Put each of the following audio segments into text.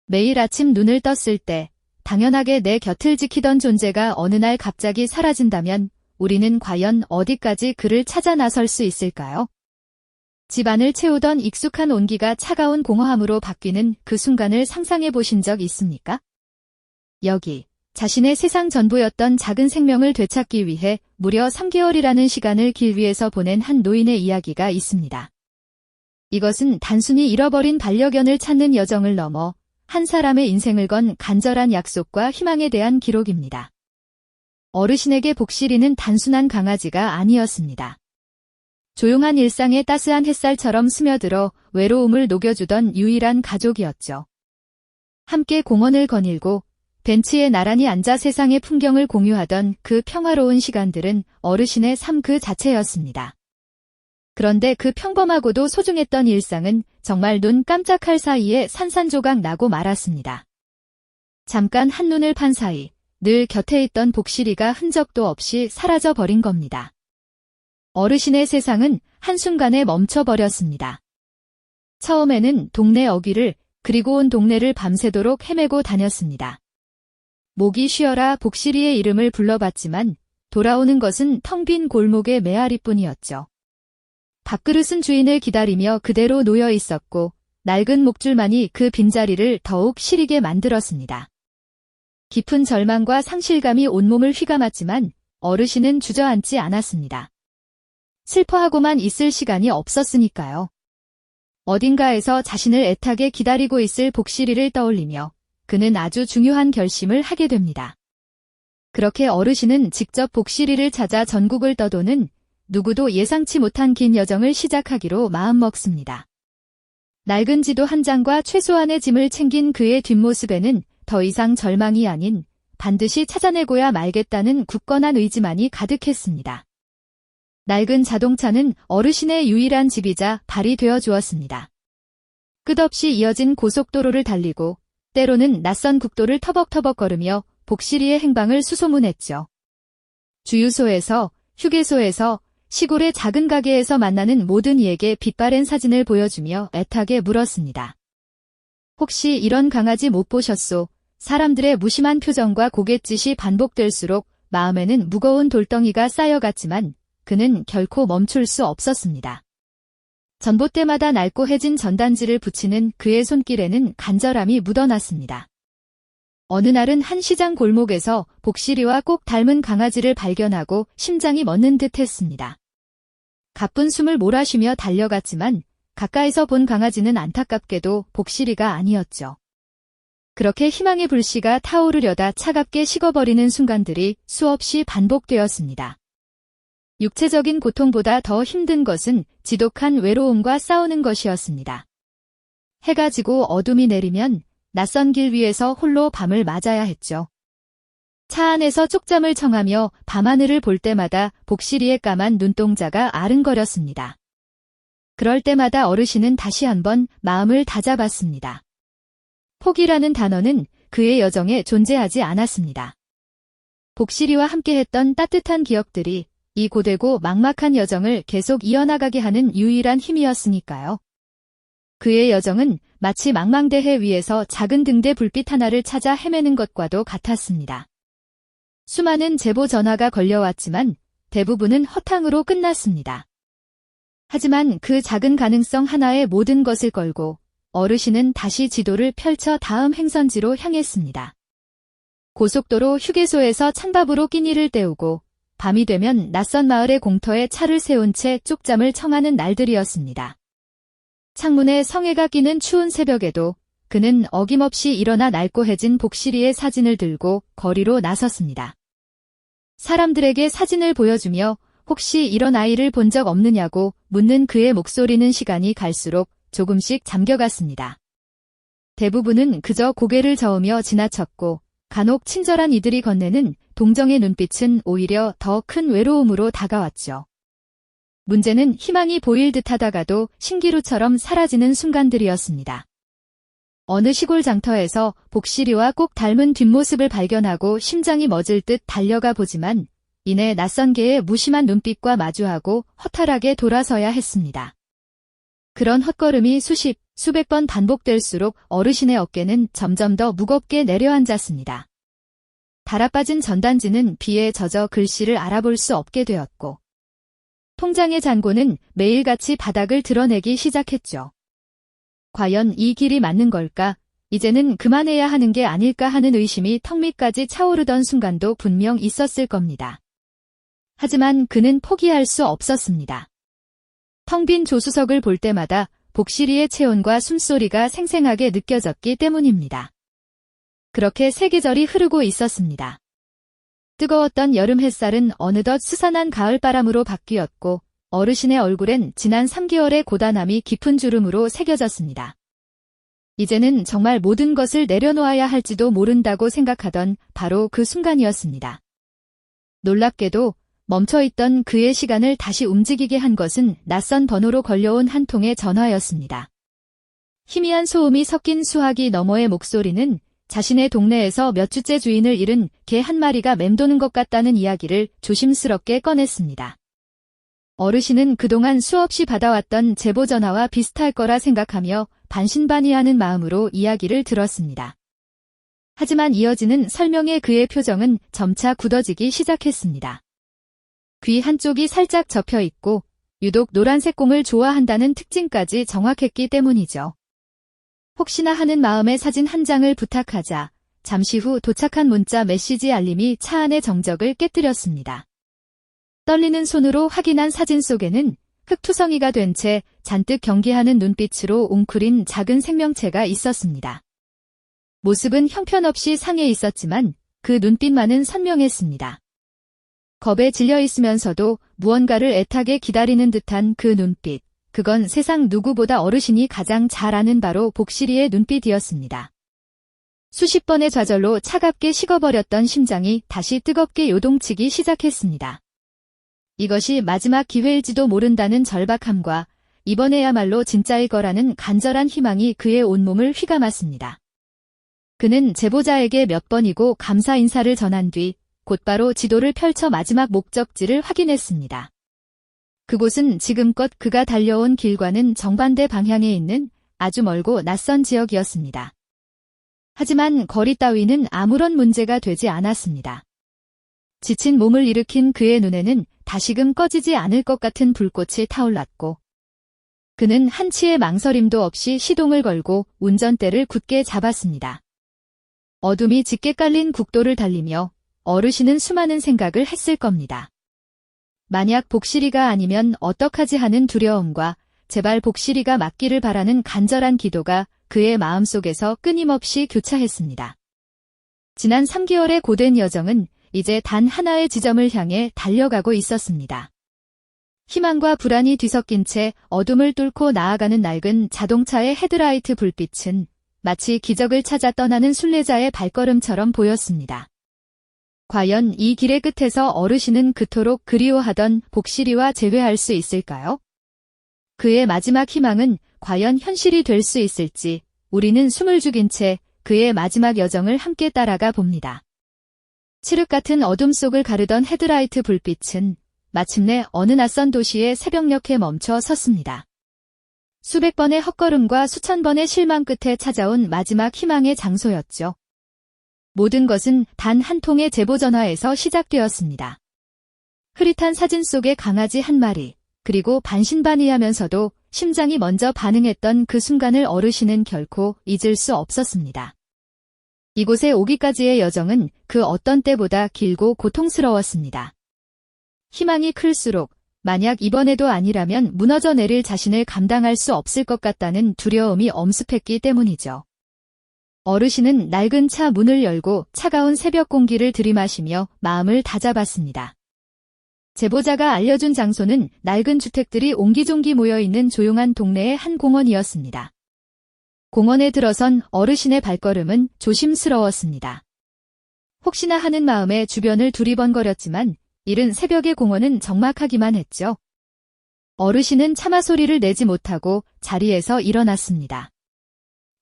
매일 아침 눈을 떴을 때 당연하게 내 곁을 지키던 존재가 어느 날 갑자기 사라진다면 우리는 과연 어디까지 그를 찾아 나설 수 있을까요? 집안을 채우던 익숙한 온기가 차가운 공허함으로 바뀌는 그 순간을 상상해 보신 적 있습니까? 여기 자신의 세상 전부였던 작은 생명을 되찾기 위해 무려 3개월이라는 시간을 길 위에서 보낸 한 노인의 이야기가 있습니다. 이것은 단순히 잃어버린 반려견을 찾는 여정을 넘어 한 사람의 인생을 건 간절한 약속과 희망에 대한 기록입니다. 어르신에게 복실이는 단순한 강아지가 아니었습니다. 조용한 일상의 따스한 햇살처럼 스며들어 외로움을 녹여주던 유일한 가족이었죠. 함께 공원을 거닐고 벤치에 나란히 앉아 세상의 풍경을 공유하던 그 평화로운 시간들은 어르신의 삶 그 자체였습니다. 그런데 그 평범하고도 소중했던 일상은 정말 눈 깜짝할 사이에 산산조각 나고 말았습니다. 잠깐 한눈을 판 사이 늘 곁에 있던 복실이가 흔적도 없이 사라져 버린 겁니다. 어르신의 세상은 한순간에 멈춰버렸습니다. 처음에는 동네 어귀를 그리고 온 동네를 밤새도록 헤매고 다녔습니다. 목이 쉬어라 복실이의 이름을 불러봤지만 돌아오는 것은 텅 빈 골목의 메아리뿐이었죠. 밥그릇은 주인을 기다리며 그대로 놓여 있었고 낡은 목줄만이 그 빈자리를 더욱 시리게 만들었습니다. 깊은 절망과 상실감이 온몸을 휘감았지만 어르신은 주저앉지 않았습니다. 슬퍼하고만 있을 시간이 없었으니까요. 어딘가에서 자신을 애타게 기다리고 있을 복실이를 떠올리며 그는 아주 중요한 결심을 하게 됩니다. 그렇게 어르신은 직접 복실이를 찾아 전국을 떠도는 누구도 예상치 못한 긴 여정을 시작하기로 마음먹습니다. 낡은 지도 한 장과 최소한의 짐을 챙긴 그의 뒷모습에는 더 이상 절망이 아닌 반드시 찾아내고야 말겠다는 굳건한 의지만이 가득했습니다. 낡은 자동차는 어르신의 유일한 집이자 발이 되어 주었습니다. 끝없이 이어진 고속도로를 달리고 때로는 낯선 국도를 터벅터벅 걸으며 복실이의 행방을 수소문했죠. 주유소에서, 휴게소에서, 시골의 작은 가게에서 만나는 모든 이에게 빛바랜 사진을 보여주며 애타게 물었습니다. 혹시 이런 강아지 못 보셨소? 사람들의 무심한 표정과 고갯짓이 반복될수록 마음에는 무거운 돌덩이가 쌓여갔지만 그는 결코 멈출 수 없었습니다. 전봇대마다 낡고해진 전단지를 붙이는 그의 손길에는 간절함이 묻어났습니다. 어느 날은 한 시장 골목에서 복실이와 꼭 닮은 강아지를 발견하고 심장이 멎는 듯 했습니다. 가쁜 숨을 몰아쉬며 달려갔지만 가까이서 본 강아지는 안타깝게도 복실이가 아니었죠. 그렇게 희망의 불씨가 타오르려다 차갑게 식어버리는 순간들이 수없이 반복되었습니다. 육체적인 고통보다 더 힘든 것은 지독한 외로움과 싸우는 것이었습니다. 해가 지고 어둠이 내리면 낯선 길 위에서 홀로 밤을 맞아야 했죠. 차 안에서 쪽잠을 청하며 밤하늘을 볼 때마다 복실이의 까만 눈동자가 아른거렸습니다. 그럴 때마다 어르신은 다시 한번 마음을 다잡았습니다. 포기라는 단어는 그의 여정에 존재하지 않았습니다. 복실이와 함께했던 따뜻한 기억들이 이 고되고 막막한 여정을 계속 이어나가게 하는 유일한 힘이었으니까요. 그의 여정은 마치 망망대해 위에서 작은 등대 불빛 하나를 찾아 헤매는 것과도 같았습니다. 수많은 제보 전화가 걸려왔지만 대부분은 허탕으로 끝났습니다. 하지만 그 작은 가능성 하나에 모든 것을 걸고 어르신은 다시 지도를 펼쳐 다음 행선지로 향했습니다. 고속도로 휴게소에서 찬밥으로 끼니를 때우고 밤이 되면 낯선 마을의 공터에 차를 세운 채 쪽잠을 청하는 날들이었습니다. 창문에 성에가 끼는 추운 새벽에도 그는 어김없이 일어나 낡고해진 복실이의 사진을 들고 거리로 나섰습니다. 사람들에게 사진을 보여주며 혹시 이런 아이를 본 적 없느냐고 묻는 그의 목소리는 시간이 갈수록 조금씩 잠겨갔습니다. 대부분은 그저 고개를 저으며 지나쳤고 간혹 친절한 이들이 건네는 동정의 눈빛은 오히려 더 큰 외로움으로 다가왔죠. 문제는 희망이 보일 듯하다가도 신기루처럼 사라지는 순간들이었습니다. 어느 시골 장터에서 복실이와 꼭 닮은 뒷모습을 발견하고 심장이 멎을 듯 달려가 보지만 이내 낯선 개의 무심한 눈빛과 마주하고 허탈하게 돌아서야 했습니다. 그런 헛걸음이 수백 번 반복될수록 어르신의 어깨는 점점 더 무겁게 내려앉았습니다. 달아빠진 전단지는 비에 젖어 글씨를 알아볼 수 없게 되었고, 통장의 잔고는 매일같이 바닥을 드러내기 시작했죠. 과연 이 길이 맞는 걸까? 이제는 그만해야 하는 게 아닐까 하는 의심이 턱 밑까지 차오르던 순간도 분명 있었을 겁니다. 하지만 그는 포기할 수 없었습니다. 텅 빈 조수석을 볼 때마다 복실이의 체온과 숨소리가 생생하게 느껴졌기 때문입니다. 그렇게 세계절이 흐르고 있었습니다. 뜨거웠던 여름 햇살은 어느덧 스산한 가을바람으로 바뀌었고 어르신의 얼굴엔 지난 3개월의 고단함이 깊은 주름으로 새겨졌습니다. 이제는 정말 모든 것을 내려놓아야 할지도 모른다고 생각하던 바로 그 순간이었습니다. 놀랍게도 멈춰있던 그의 시간을 다시 움직이게 한 것은 낯선 번호로 걸려온 한 통의 전화였습니다. 희미한 소음이 섞인 수화기 너머의 목소리는 자신의 동네에서 몇 주째 주인을 잃은 개 한 마리가 맴도는 것 같다는 이야기를 조심스럽게 꺼냈습니다. 어르신은 그동안 수없이 받아왔던 제보 전화와 비슷할 거라 생각하며 반신반의하는 마음으로 이야기를 들었습니다. 하지만 이어지는 설명에 그의 표정은 점차 굳어지기 시작했습니다. 귀 한쪽이 살짝 접혀 있고 유독 노란색 공을 좋아한다는 특징까지 정확했기 때문이죠. 혹시나 하는 마음에 사진 한 장을 부탁하자 잠시 후 도착한 문자 메시지 알림이 차 안의 정적을 깨뜨렸습니다. 떨리는 손으로 확인한 사진 속에는 흙투성이가 된 채 잔뜩 경계하는 눈빛으로 웅크린 작은 생명체가 있었습니다. 모습은 형편없이 상해 있었지만 그 눈빛만은 선명했습니다. 겁에 질려 있으면서도 무언가를 애타게 기다리는 듯한 그 눈빛, 그건 세상 누구보다 어르신이 가장 잘 아는 바로 복실이의 눈빛이었습니다. 수십 번의 좌절로 차갑게 식어버렸던 심장이 다시 뜨겁게 요동치기 시작했습니다. 이것이 마지막 기회일지도 모른다는 절박함과 이번에야말로 진짜일 거라는 간절한 희망이 그의 온몸을 휘감았습니다. 그는 제보자에게 몇 번이고 감사 인사를 전한 뒤 곧바로 지도를 펼쳐 마지막 목적지를 확인했습니다. 그곳은 지금껏 그가 달려온 길과는 정반대 방향에 있는 아주 멀고 낯선 지역이었습니다. 하지만 거리 따위는 아무런 문제가 되지 않았습니다. 지친 몸을 일으킨 그의 눈에는 다시금 꺼지지 않을 것 같은 불꽃이 타올랐고 그는 한치의 망설임도 없이 시동을 걸고 운전대를 굳게 잡았습니다. 어둠이 짙게 깔린 국도를 달리며 어르신은 수많은 생각을 했을 겁니다. 만약 복실이가 아니면 어떡하지 하는 두려움과 제발 복실이가 맞기를 바라는 간절한 기도가 그의 마음속에서 끊임없이 교차했습니다. 지난 3개월의 고된 여정은 이제 단 하나의 지점을 향해 달려가고 있었습니다. 희망과 불안이 뒤섞인 채 어둠을 뚫고 나아가는 낡은 자동차의 헤드라이트 불빛은 마치 기적을 찾아 떠나는 순례자의 발걸음처럼 보였습니다. 과연 이 길의 끝에서 어르신은 그토록 그리워하던 복실이와 재회할 수 있을까요? 그의 마지막 희망은 과연 현실이 될 수 있을지 우리는 숨을 죽인 채 그의 마지막 여정을 함께 따라가 봅니다. 칠흑 같은 어둠 속을 가르던 헤드라이트 불빛은 마침내 어느 낯선 도시의 새벽녘에 멈춰 섰습니다. 수백 번의 헛걸음과 수천 번의 실망 끝에 찾아온 마지막 희망의 장소였죠. 모든 것은 단 한 통의 제보 전화에서 시작되었습니다. 흐릿한 사진 속의 강아지 한 마리, 그리고 반신반의하면서도 심장이 먼저 반응했던 그 순간을 어르신은 결코 잊을 수 없었습니다. 이곳에 오기까지의 여정은 그 어떤 때보다 길고 고통스러웠습니다. 희망이 클수록 만약 이번에도 아니라면 무너져 내릴 자신을 감당할 수 없을 것 같다는 두려움이 엄습했기 때문이죠. 어르신은 낡은 차 문을 열고 차가운 새벽 공기를 들이마시며 마음을 다잡았습니다. 제보자가 알려준 장소는 낡은 주택들이 옹기종기 모여있는 조용한 동네의 한 공원이었습니다. 공원에 들어선 어르신의 발걸음은 조심스러웠습니다. 혹시나 하는 마음에 주변을 두리번거렸지만 이른 새벽의 공원은 적막하기만 했죠. 어르신은 차마 소리를 내지 못하고 자리에서 일어났습니다.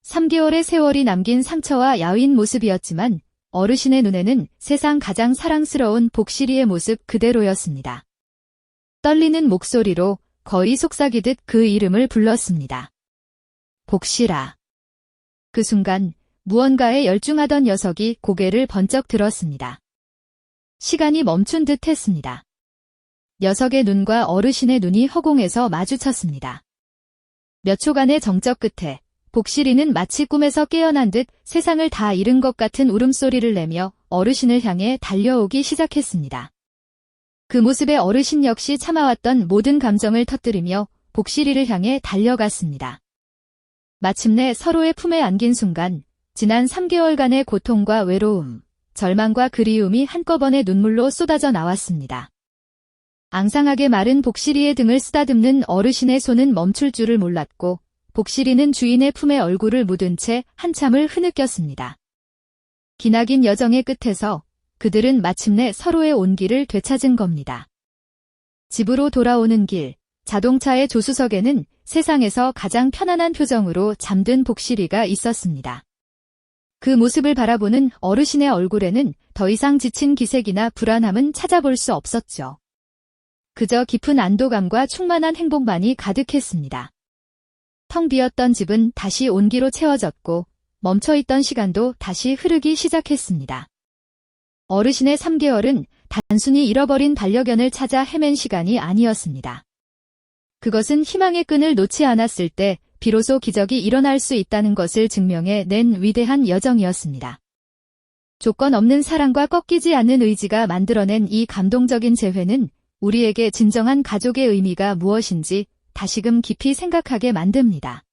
3개월의 세월이 남긴 상처와 야윈 모습이었지만 어르신의 눈에는 세상 가장 사랑스러운 복실이의 모습 그대로였습니다. 떨리는 목소리로 거의 속삭이듯 그 이름을 불렀습니다. 복실아. 그 순간 무언가에 열중하던 녀석이 고개를 번쩍 들었습니다. 시간이 멈춘 듯 했습니다. 녀석의 눈과 어르신의 눈이 허공에서 마주쳤습니다. 몇 초간의 정적 끝에 복실이는 마치 꿈에서 깨어난 듯 세상을 다 잃은 것 같은 울음소리를 내며 어르신을 향해 달려오기 시작했습니다. 그 모습에 어르신 역시 참아왔던 모든 감정을 터뜨리며 복실이를 향해 달려갔습니다. 마침내 서로의 품에 안긴 순간 지난 3개월간의 고통과 외로움, 절망과 그리움이 한꺼번에 눈물로 쏟아져 나왔습니다. 앙상하게 마른 복실이의 등을 쓰다듬는 어르신의 손은 멈출 줄을 몰랐고 복실이는 주인의 품에 얼굴을 묻은 채 한참을 흐느꼈습니다. 기나긴 여정의 끝에서 그들은 마침내 서로의 온기를 되찾은 겁니다. 집으로 돌아오는 길, 자동차의 조수석에는 세상에서 가장 편안한 표정으로 잠든 복실이가 있었습니다. 그 모습을 바라보는 어르신의 얼굴에는 더 이상 지친 기색이나 불안함은 찾아볼 수 없었죠. 그저 깊은 안도감과 충만한 행복만이 가득했습니다. 텅 비었던 집은 다시 온기로 채워졌고 멈춰있던 시간도 다시 흐르기 시작했습니다. 어르신의 3개월은 단순히 잃어버린 반려견을 찾아 헤맨 시간이 아니었습니다. 그것은 희망의 끈을 놓지 않았을 때 비로소 기적이 일어날 수 있다는 것을 증명해 낸 위대한 여정이었습니다. 조건 없는 사랑과 꺾이지 않는 의지가 만들어낸 이 감동적인 재회는 우리에게 진정한 가족의 의미가 무엇인지 다시금 깊이 생각하게 만듭니다.